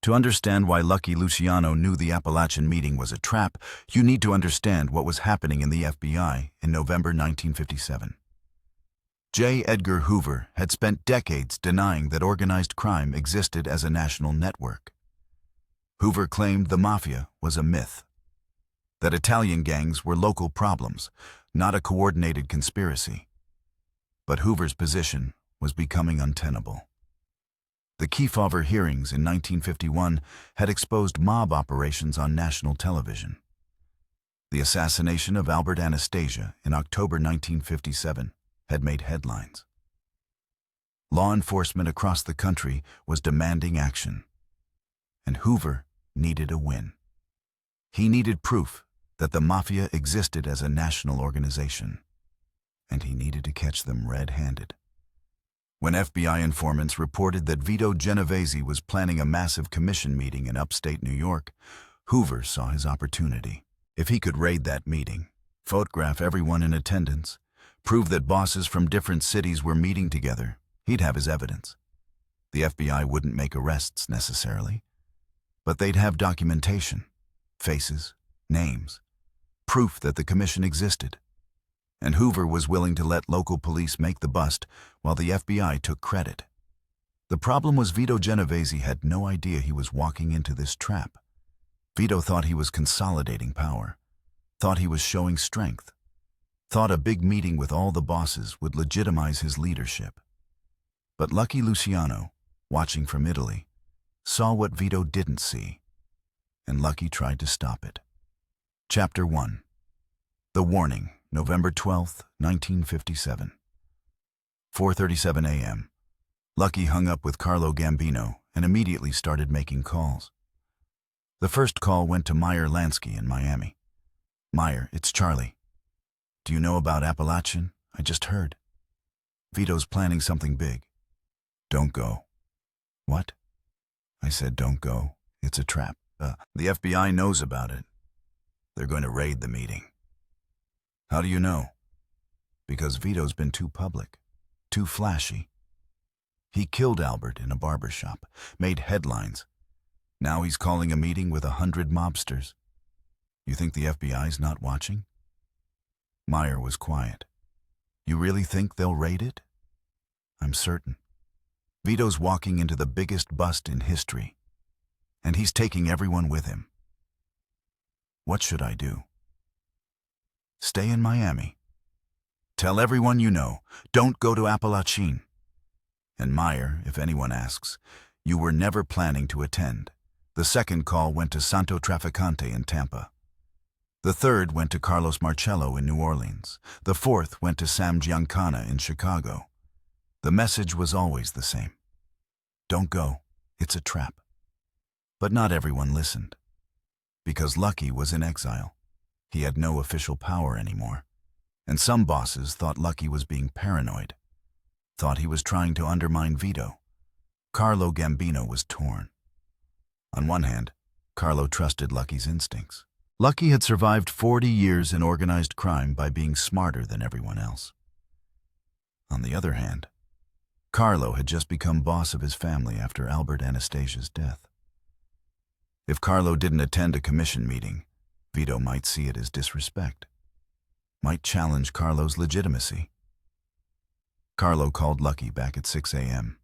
To understand why Lucky Luciano knew the Apalachin meeting was a trap, you need to understand what was happening in the FBI in November 1957. J. Edgar Hoover had spent decades denying that organized crime existed as a national network. Hoover claimed the mafia was a myth, that Italian gangs were local problems, not a coordinated conspiracy. But Hoover's position was becoming untenable. The Kefauver hearings in 1951 had exposed mob operations on national television. The assassination of Albert Anastasia in October 1957 had made headlines. Law enforcement across the country was demanding action, and Hoover needed a win. He needed proof that the mafia existed as a national organization, and he needed to catch them red-handed. When FBI informants reported that Vito Genovese was planning a massive commission meeting in upstate New York, Hoover saw his opportunity. If he could raid that meeting, photograph everyone in attendance, prove that bosses from different cities were meeting together, he'd have his evidence. The FBI wouldn't make arrests necessarily, but they'd have documentation, faces, names, proof that the commission existed. And Hoover was willing to let local police make the bust while the FBI took credit. The problem was Vito Genovese had no idea he was walking into this trap. Vito thought he was consolidating power, thought he was showing strength, thought a big meeting with all the bosses would legitimize his leadership. But Lucky Luciano, watching from Italy, saw what Vito didn't see, and Lucky tried to stop it. Chapter 1. The Warning, November 12, 1957. 4:37 a.m. Lucky hung up with Carlo Gambino and immediately started making calls. The first call went to Meyer Lansky in Miami. Meyer, it's Charlie. Do you know about Apalachin? I just heard. Vito's planning something big. Don't go. What? I said don't go. It's a trap. The FBI knows about it. They're going to raid the meeting. How do you know? Because Vito's been too public, too flashy. He killed Albert in a barber shop, made headlines. Now he's calling a meeting with 100 mobsters. You think the FBI's not watching? Meyer was quiet. You really think they'll raid it? I'm certain. Vito's walking into the biggest bust in history, and he's taking everyone with him. What should I do? Stay in Miami. Tell everyone you know, don't go to Apalachin. And Meyer, if anyone asks, you were never planning to attend. The second call went to Santo Trafficante in Tampa. The third went to Carlos Marcello in New Orleans. The fourth went to Sam Giancana in Chicago. The message was always the same. Don't go, it's a trap. But not everyone listened. Because Lucky was in exile. He had no official power anymore, and some bosses thought Lucky was being paranoid, thought he was trying to undermine Vito. Carlo Gambino was torn. On one hand, Carlo trusted Lucky's instincts. Lucky had survived 40 years in organized crime by being smarter than everyone else. On the other hand, Carlo had just become boss of his family after Albert Anastasia's death. If Carlo didn't attend a commission meeting, Vito might see it as disrespect, might challenge Carlo's legitimacy. Carlo called Lucky back at 6 a.m.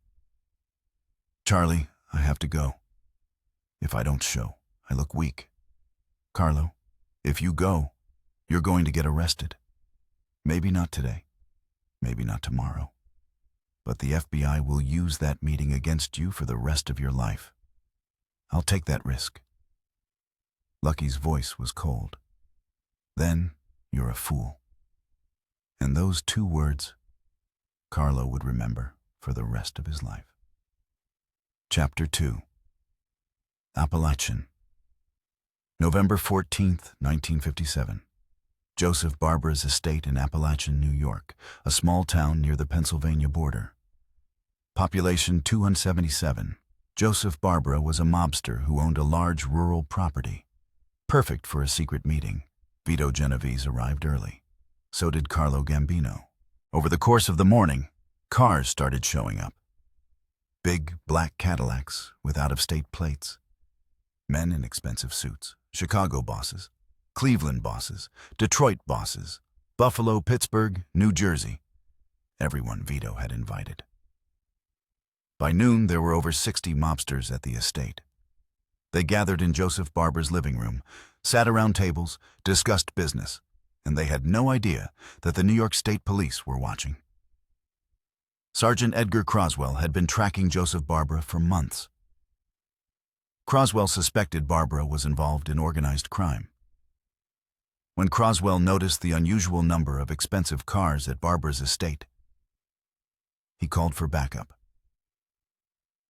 Charlie, I have to go. If I don't show, I look weak. Carlo, if you go, you're going to get arrested. Maybe not today, maybe not tomorrow. But the FBI will use that meeting against you for the rest of your life. I'll take that risk. Lucky's voice was cold. Then, you're a fool. And those two words, Carlo would remember for the rest of his life. Chapter 2. Apalachin. November 14th, 1957. Joseph Barbara's estate in Apalachin, New York, a small town near the Pennsylvania border. Population 277. Joseph Barbara was a mobster who owned a large rural property. Perfect for a secret meeting. Vito Genovese arrived early. So did Carlo Gambino. Over the course of the morning, cars started showing up. Big, black Cadillacs with out-of-state plates. Men in expensive suits, Chicago bosses, Cleveland bosses, Detroit bosses, Buffalo, Pittsburgh, New Jersey. Everyone Vito had invited. By noon, there were over 60 mobsters at the estate. They gathered in Joseph Barber's living room, sat around tables, discussed business, and they had no idea that the New York State Police were watching. Sergeant Edgar Croswell had been tracking Joseph Barber for months. Croswell suspected Barbara was involved in organized crime. When Croswell noticed the unusual number of expensive cars at Barbara's estate, he called for backup.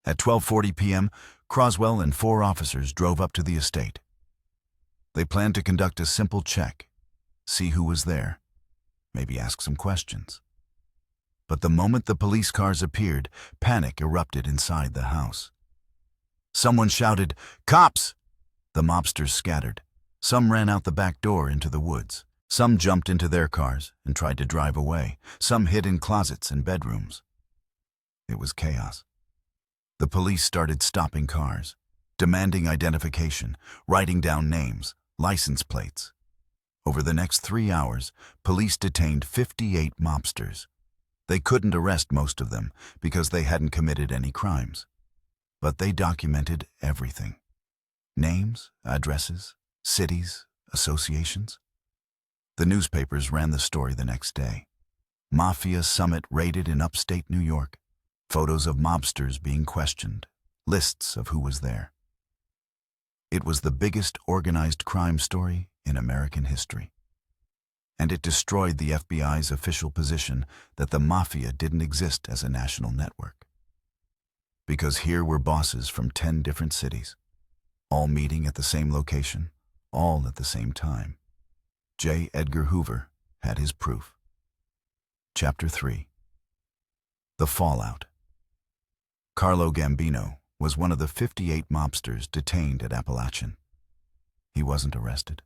At 12:40 p.m., Croswell and 4 officers drove up to the estate. They planned to conduct a simple check, see who was there, maybe ask some questions. But the moment the police cars appeared, panic erupted inside the house. Someone shouted, "Cops!" The mobsters scattered. Some ran out the back door into the woods. Some jumped into their cars and tried to drive away. Some hid in closets and bedrooms. It was chaos. The police started stopping cars, demanding identification, writing down names, license plates. Over the next 3 hours, police detained 58 mobsters. They couldn't arrest most of them because they hadn't committed any crimes. But they documented everything. Names, addresses, cities, associations. The newspapers ran the story the next day. Mafia summit raided in upstate New York. Photos of mobsters being questioned. Lists of who was there. It was the biggest organized crime story in American history. And it destroyed the FBI's official position that the Mafia didn't exist as a national network. Because here were bosses from 10 different cities, all meeting at the same location, all at the same time. J. Edgar Hoover had his proof. Chapter 3. The Fallout. Carlo Gambino was one of the 58 mobsters detained at Apalachin. He wasn't arrested,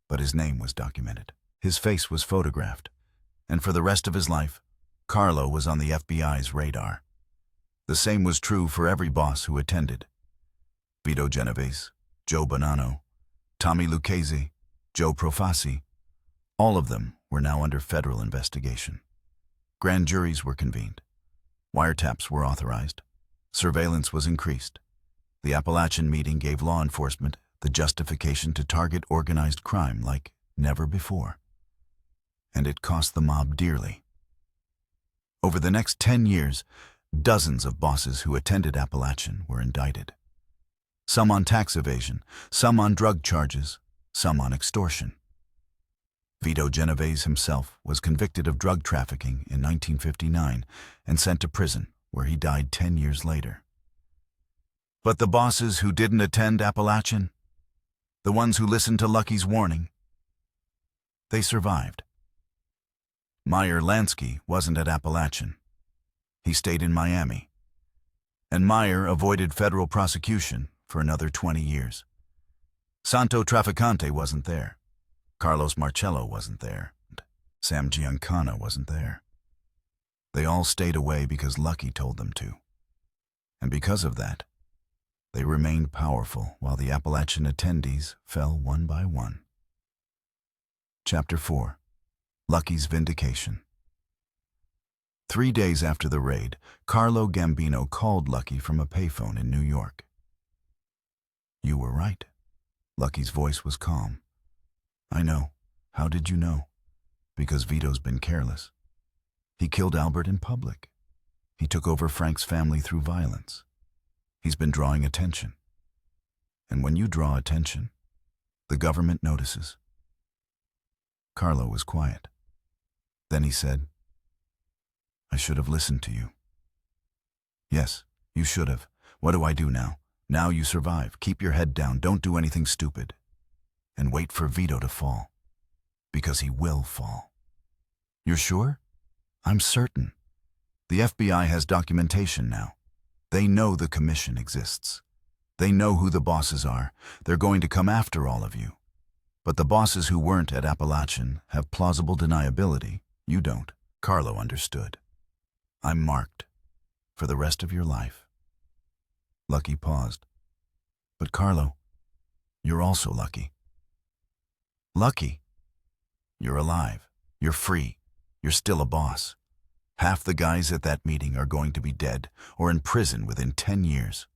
but his name was documented. His face was photographed, and for the rest of his life, Carlo was on the FBI's radar. The same was true for every boss who attended. Vito Genovese, Joe Bonanno, Tommy Lucchese, Joe Profasi, all of them were now under federal investigation. Grand juries were convened. Wiretaps were authorized. Surveillance was increased. The Apalachin meeting gave law enforcement the justification to target organized crime like never before. And it cost the mob dearly. Over the next 10 years, dozens of bosses who attended Apalachin were indicted. Some on tax evasion, some on drug charges, some on extortion. Vito Genovese himself was convicted of drug trafficking in 1959 and sent to prison, where he died 10 years later. But the bosses who didn't attend Apalachin, the ones who listened to Lucky's warning, they survived. Meyer Lansky wasn't at Apalachin. He stayed in Miami. And Meyer avoided federal prosecution for another 20 years. Santo Trafficante wasn't there. Carlos Marcello wasn't there. And Sam Giancana wasn't there. They all stayed away because Lucky told them to. And because of that, they remained powerful while the Apalachin attendees fell one by one. Chapter 4. Lucky's Vindication. 3 days after the raid, Carlo Gambino called Lucky from a payphone in New York. "You were right." Lucky's voice was calm. "I know. How did you know?" "Because Vito's been careless. He killed Albert in public. He took over Frank's family through violence. He's been drawing attention. And when you draw attention, the government notices." Carlo was quiet. Then he said, "I should have listened to you." "Yes, you should have. What do I do now?" "Now you survive. Keep your head down. Don't do anything stupid. And wait for Vito to fall. Because he will fall." "You're sure?" "I'm certain. The FBI has documentation now. They know the commission exists. They know who the bosses are. They're going to come after all of you. But the bosses who weren't at Apalachin have plausible deniability. You don't." Carlo understood. "I'm marked. For the rest of your life." Lucky paused. "But Carlo, you're also lucky. Lucky? You're alive. You're free. You're still a boss. Half the guys at that meeting are going to be dead or in prison within 10 years.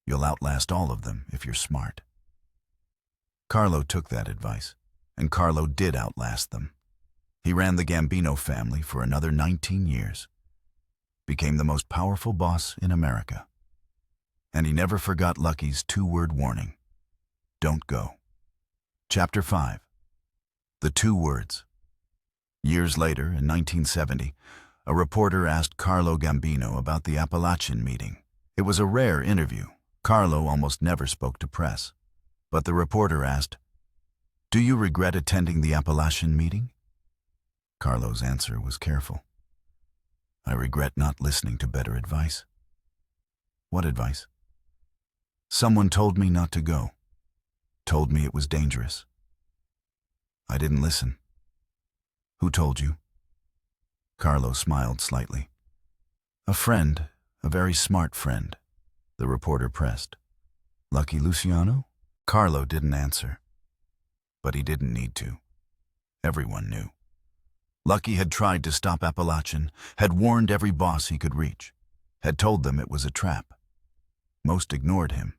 You'll outlast all of them if you're smart. Carlo took that advice, and Carlo did outlast them. He ran the Gambino family for another 19 years, became the most powerful boss in America. And he never forgot Lucky's 2-word warning. Don't go. Chapter 5. The 2 words. Years later, in 1970, a reporter asked Carlo Gambino about the Apalachin meeting. It was a rare interview. Carlo almost never spoke to press. But the reporter asked, "Do you regret attending the Apalachin meeting?" Carlo's answer was careful. "I regret not listening to better advice." "What advice?" "Someone told me not to go. Told me it was dangerous. I didn't listen." "Who told you?" Carlo smiled slightly. "A friend, a very smart friend," the reporter pressed. "Lucky Luciano?" Carlo didn't answer. But he didn't need to. Everyone knew. Lucky had tried to stop Apalachin, had warned every boss he could reach, had told them it was a trap. Most ignored him,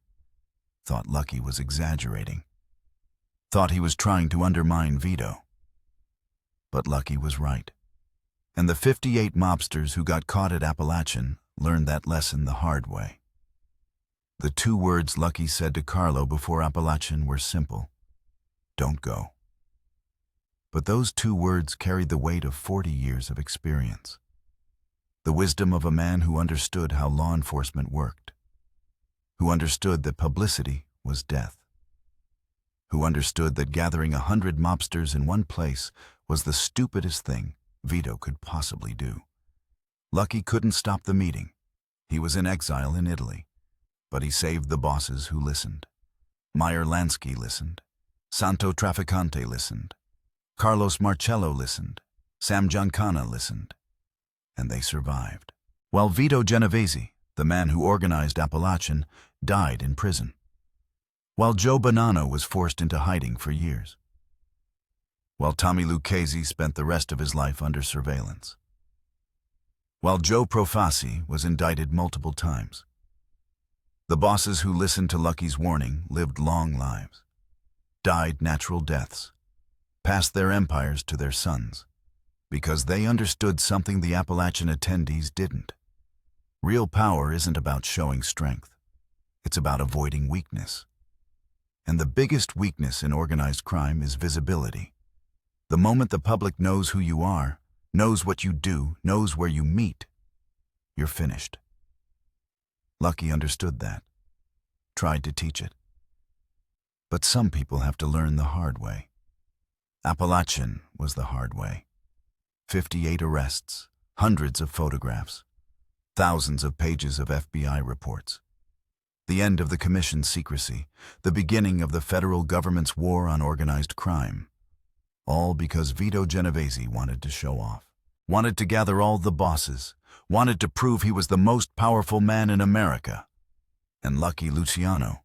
thought Lucky was exaggerating, thought he was trying to undermine Vito. But Lucky was right. And the 58 mobsters who got caught at Apalachin learned that lesson the hard way. The 2 words Lucky said to Carlo before Apalachin were simple. Don't go. But those 2 words carried the weight of 40 years of experience. The wisdom of a man who understood how law enforcement worked, who understood that publicity was death, who understood that gathering 100 mobsters in one place was the stupidest thing Vito could possibly do. Lucky couldn't stop the meeting. He was in exile in Italy, but he saved the bosses who listened. Meyer Lansky listened. Santo Trafficante listened. Carlos Marcello listened. Sam Giancana listened. And they survived. While Vito Genovese, the man who organized Apalachin, died in prison. While Joe Bonanno was forced into hiding for years. While Tommy Lucchese spent the rest of his life under surveillance. While Joe Profasi was indicted multiple times. The bosses who listened to Lucky's warning lived long lives, died natural deaths, passed their empires to their sons, because they understood something the Apalachin attendees didn't. Real power isn't about showing strength. It's about avoiding weakness. And the biggest weakness in organized crime is visibility. The moment the public knows who you are, knows what you do, knows where you meet, you're finished. Lucky understood that, tried to teach it. But some people have to learn the hard way. Apalachin was the hard way. 58 arrests, hundreds of photographs, thousands of pages of FBI reports. The end of the commission's secrecy, the beginning of the federal government's war on organized crime. All because Vito Genovese wanted to show off, wanted to gather all the bosses, wanted to prove he was the most powerful man in America. And Lucky Luciano,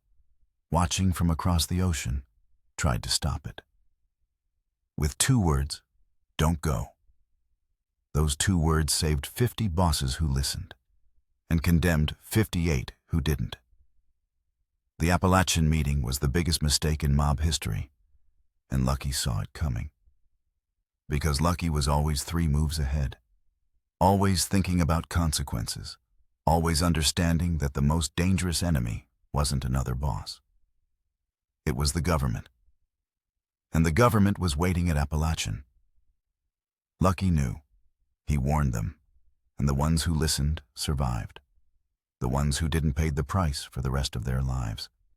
watching from across the ocean, tried to stop it. With 2 words, don't go. Those 2 words saved 50 bosses who listened, and condemned 58 who didn't. The Apalachin meeting was the biggest mistake in mob history, and Lucky saw it coming. Because Lucky was always 3 moves ahead, always thinking about consequences, always understanding that the most dangerous enemy wasn't another boss. It was the government. And the government was waiting at Apalachin. Lucky knew. He warned them, and the ones who listened survived. The ones who didn't paid the price for the rest of their lives.